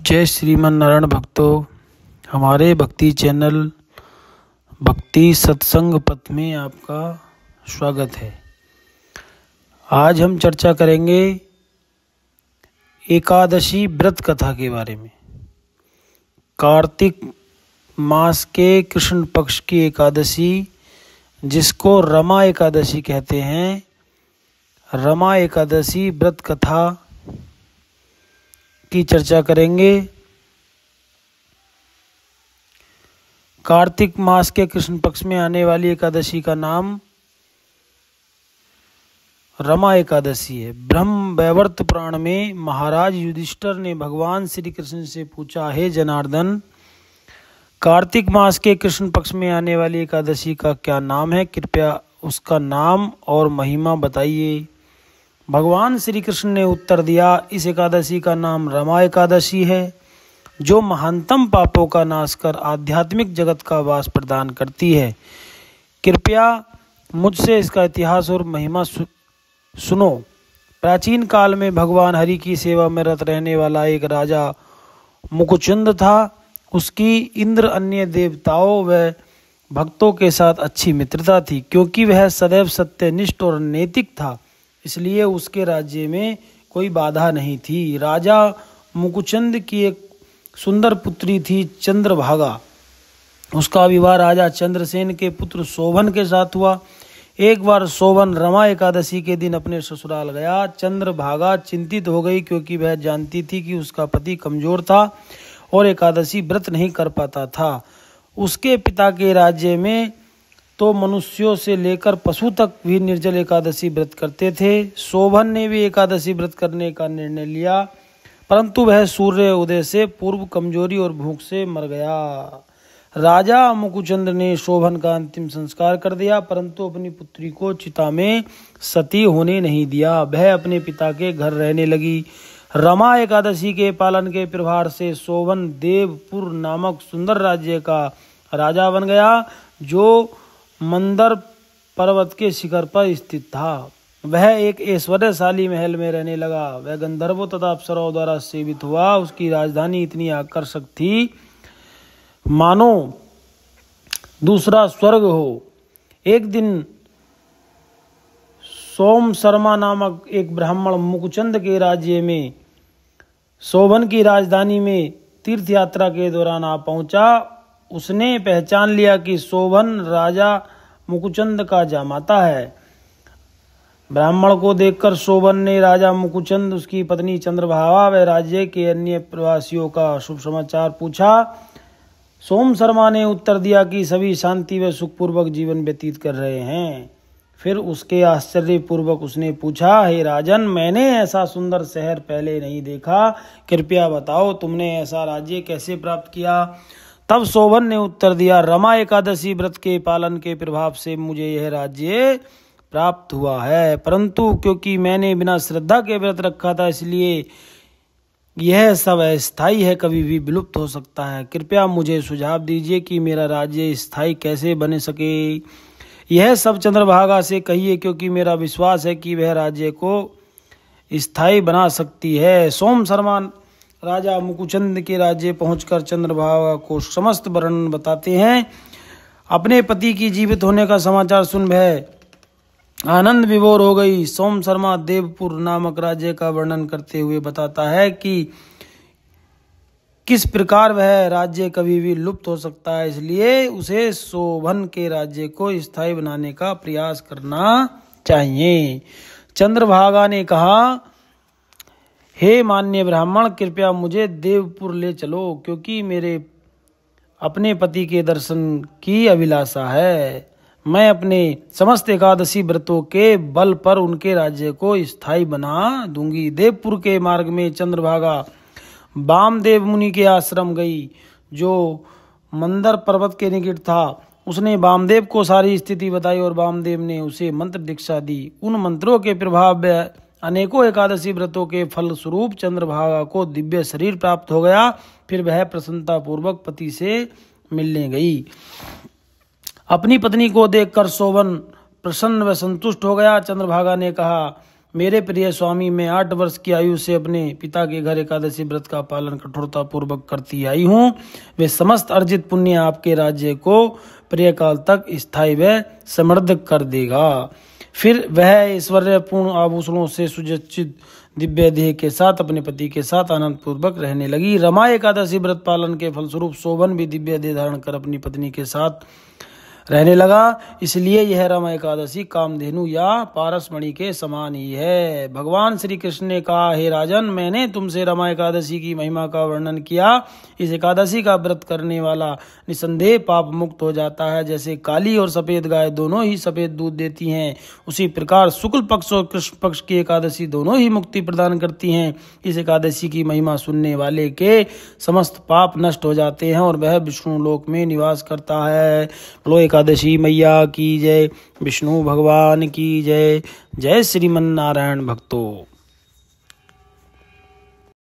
जय श्रीमन नारायण भक्तों, हमारे भक्ति चैनल भक्ति सत्संग पथ में आपका स्वागत है। आज हम चर्चा करेंगे एकादशी व्रत कथा के बारे में। कार्तिक मास के कृष्ण पक्ष की एकादशी, जिसको रमा एकादशी कहते हैं, रमा एकादशी व्रत कथा की चर्चा करेंगे। कार्तिक मास के कृष्ण पक्ष में आने वाली एकादशी का नाम रमा एकादशी है। ब्रह्म वैवर्त पुराण में महाराज युधिष्ठिर ने भगवान श्री कृष्ण से पूछा, हे जनार्दन, कार्तिक मास के कृष्ण पक्ष में आने वाली एकादशी का क्या नाम है? कृपया उसका नाम और महिमा बताइए। भगवान श्री कृष्ण ने उत्तर दिया, इस एकादशी का नाम रमा एकादशी है, जो महानतम पापों का नाश कर आध्यात्मिक जगत का वास प्रदान करती है। कृपया मुझसे इसका इतिहास और महिमा सुनो। प्राचीन काल में भगवान हरि की सेवा में रत रहने वाला एक राजा मुकुचंद था। उसकी इंद्र, अन्य देवताओं व भक्तों के साथ अच्छी मित्रता थी। क्योंकि वह सदैव सत्यनिष्ठ और नैतिक था, इसलिए उसके राज्य में कोई बाधा नहीं थी। राजा मुकुचंद की एक सुंदर पुत्री थी, चंद्रभागा। उसका विवाह राजा चंद्रसेन के पुत्र शोभन के साथ हुआ। एक बार शोभन रमा एकादशी के दिन अपने ससुराल गया। चंद्रभागा चिंतित हो गई, क्योंकि वह जानती थी कि उसका पति कमजोर था और एकादशी व्रत नहीं कर पाता था। उसके पिता के राज्य में तो मनुष्यों से लेकर पशु तक भी निर्जल एकादशी व्रत करते थे। शोभन ने भी एकादशी व्रत करने का निर्णय लिया, परंतु वह सूर्य उदय से पूर्व कमजोरी और भूख से मर गया। राजा मुकुचंद ने शोभन का अंतिम संस्कार कर दिया, परंतु अपनी पुत्री को चिता में सती होने नहीं दिया। वह अपने पिता के घर रहने लगी। रमा एकादशी के पालन के प्रभार से शोभन देवपुर नामक सुंदर राज्य का राजा बन गया, जो मंदर पर्वत के शिखर पर स्थित था। वह एक ऐश्वर्यशाली महल में रहने लगा। वह गंधर्वों तथा अप्सराओं द्वारा सेवित हुआ। उसकी राजधानी इतनी आकर्षक थी, मानो दूसरा स्वर्ग हो। एक दिन सोम शर्मा नामक एक ब्राह्मण मुकुचंद के राज्य में शोभन की राजधानी में तीर्थ यात्रा के दौरान आ पहुंचा। उसने पहचान लिया कि शोभन राजा मुकुचंद का जामाता है। ब्राह्मण को देखकर शोभन ने राजा मुकुचंद, उसकी पत्नी चंद्रभागा व राज्य के अन्य प्रवासियों का शुभ समाचार पूछा। सोम शर्मा ने उत्तर दिया कि सभी शांति व सुखपूर्वक जीवन व्यतीत कर रहे हैं। फिर उसके आश्चर्यपूर्वक उसने पूछा, हे राजन, मैंने ऐसा सुंदर शहर पहले नहीं देखा। कृपया बताओ, तुमने ऐसा राज्य कैसे प्राप्त किया? तब शोभन ने उत्तर दिया, रमा एकादशी व्रत के पालन के प्रभाव से मुझे यह राज्य प्राप्त हुआ है, परंतु क्योंकि मैंने बिना श्रद्धा के व्रत रखा था, इसलिए यह सब अस्थायी है, कभी भी विलुप्त हो सकता है। कृपया मुझे सुझाव दीजिए कि मेरा राज्य स्थायी कैसे बन सके। यह सब चंद्रभागा से कहिए, क्योंकि मेरा विश्वास है कि वह राज्य को स्थायी बना सकती है। सोम शर्मा राजा मुकुचंद के राज्य पहुंचकर चंद्रभागा को समस्त वर्णन बताते हैं। अपने पति की जीवित होने का समाचार सुन वह आनंद विभोर हो गई। सोम शर्मा देवपुर नामक राज्य का वर्णन करते हुए बताता है कि किस प्रकार वह राज्य कभी भी लुप्त हो सकता है, इसलिए उसे शोभन के राज्य को स्थायी बनाने का प्रयास करना चाहिए। चंद्रभागा ने कहा, हे मान्य ब्राह्मण, कृपया मुझे देवपुर ले चलो, क्योंकि मेरे अपने पति के दर्शन की अभिलाषा है। मैं अपने समस्त एकादशी व्रतों के बल पर उनके राज्य को स्थायी बना दूंगी। देवपुर के मार्ग में चंद्रभागा वामदेव मुनि के आश्रम गई, जो मंदर पर्वत के निकट था। उसने वामदेव को सारी स्थिति बताई और वामदेव ने उसे मंत्र दीक्षा दी। उन मंत्रों के प्रभाव में अनेकों एकादशी व्रतों के फल स्वरूप चंद्रभागा को दिव्य शरीर प्राप्त हो गया। फिर वह प्रसन्नता पूर्वक पति से मिलने गई। अपनी पत्नी को देखकर शोभन प्रसन्न व संतुष्ट हो गया। चंद्रभागा ने कहा, मेरे प्रिय स्वामी, मैं 8 वर्ष की आयु से अपने पिता के घर एकादशी व्रत का पालन कठोरता पूर्वक करती आई हूँ। वे समस्त अर्जित पुण्य आपके राज्य को प्रियकाल तक स्थायी व समृद्ध कर देगा। फिर वह ऐश्वर्यपूर्ण आभूषणों से सुसज्जित दिव्य देह के साथ अपने पति के साथ आनंद पूर्वक रहने लगी। रमा एकादशी व्रत पालन के फलस्वरूप शोभन भी दिव्य देह धारण कर अपनी पत्नी के साथ रहने लगा। इसलिए यह रमा एकादशी कामधेनु या पारसमणि के समान ही है। भगवान श्री कृष्ण ने कहा, हे राजन, मैंने तुमसे रमा एकादशी की महिमा का वर्णन किया। इस एकादशी का व्रत करने वाला निसंदेह पाप मुक्त हो जाता है। जैसे काली और सफेद गाय दोनों ही सफेद दूध देती हैं, उसी प्रकार शुक्ल पक्ष और कृष्ण पक्ष की एकादशी दोनों ही मुक्ति प्रदान करती हैं। इस एकादशी की महिमा सुनने वाले के समस्त पाप नष्ट हो जाते हैं और वह विष्णु लोक में निवास करता है। बोलो एकादशी मैया की जय, विष्णु भगवान की जय। जय श्रीमन नारायण भक्तों।